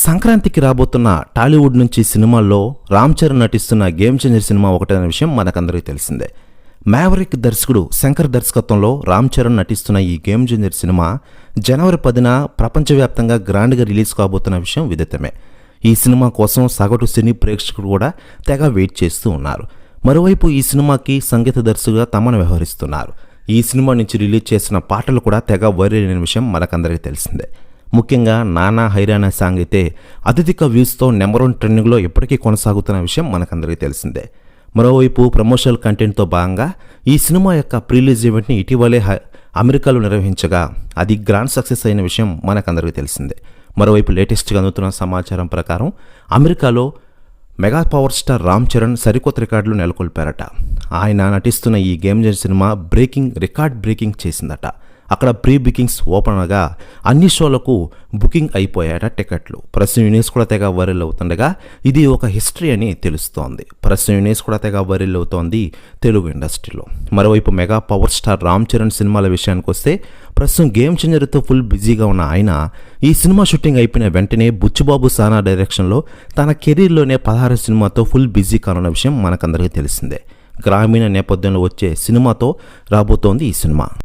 సంక్రాంతికి రాబోతున్న టాలీవుడ్ నుంచి సినిమాల్లో రామ్ చరణ్ నటిస్తున్న గేమ్ చేంజర్ సినిమా ఒకటనే విషయం మనకందరికీ తెలిసిందే. మ్యావరిక్ దర్శకుడు శంకర్ దర్శకత్వంలో రామ్ చరణ్ నటిస్తున్న ఈ గేమ్ చేంజర్ సినిమా జనవరి 10న ప్రపంచవ్యాప్తంగా గ్రాండ్గా రిలీజ్ కాబోతున్న విషయం విదితమే. ఈ సినిమా కోసం సగటు సినీ ప్రేక్షకుడు కూడా తెగ వెయిట్ చేస్తూ ఉన్నారు. మరోవైపు ఈ సినిమాకి సంగీత దర్శకుగా తమను వ్యవహరిస్తున్నారు. ఈ సినిమా నుంచి రిలీజ్ చేసిన పాటలు కూడా తెగ వైరల్ అయిన విషయం మనకందరికీ తెలిసిందే. ముఖ్యంగా నానా హైరానా సాంగ్ అయితే అత్యధిక వ్యూస్తో నెంబర్ 1 ట్రెండింగ్లో ఎప్పటికీ కొనసాగుతున్న విషయం మనకందరికీ తెలిసిందే. మరోవైపు ప్రమోషనల్ కంటెంట్తో భాగంగా ఈ సినిమా యొక్క ప్రీలీజ్ ఈవెంట్ని ఇటీవలే అమెరికాలో నిర్వహించగా అది గ్రాండ్ సక్సెస్ అయిన విషయం మనకందరికీ తెలిసిందే. మరోవైపు లేటెస్ట్గా అందుతున్న సమాచారం ప్రకారం అమెరికాలో mega power star Ram Charan సరికొత్త రికార్డులు నెలకొల్పారట. ఆయన నటిస్తున్న ఈ game changer cinema record breaking చేసిందట. అక్కడ ప్రీ బుకింగ్స్ ఓపెన్ అవగా అన్ని షోలకు బుకింగ్ అయిపోయాయట టికెట్లు. ప్రెస్ యూనిట్స్ కూడా తెగ వైరల్ అవుతుండగా ఇది ఒక హిస్టరీ అని తెలుస్తోంది. ప్రెస్ యూనిట్స్ కూడా తెగ వైరల్ అవుతోంది తెలుగు ఇండస్ట్రీలో. మరోవైపు mega power star Ram Charan సినిమాల విషయానికి వస్తే ప్రస్తుతం గేమ్ చేంజర్తో ఫుల్ బిజీగా ఉన్న ఆయన ఈ సినిమా షూటింగ్ అయిపోయిన వెంటనే బుచ్చిబాబు సానా డైరెక్షన్లో తన కెరీర్లోనే 16 సినిమాతో ఫుల్ బిజీ కానున్న విషయం మనకందరికీ తెలిసిందే. గ్రామీణ నేపథ్యంలో వచ్చే సినిమాతో రాబోతోంది ఈ సినిమా.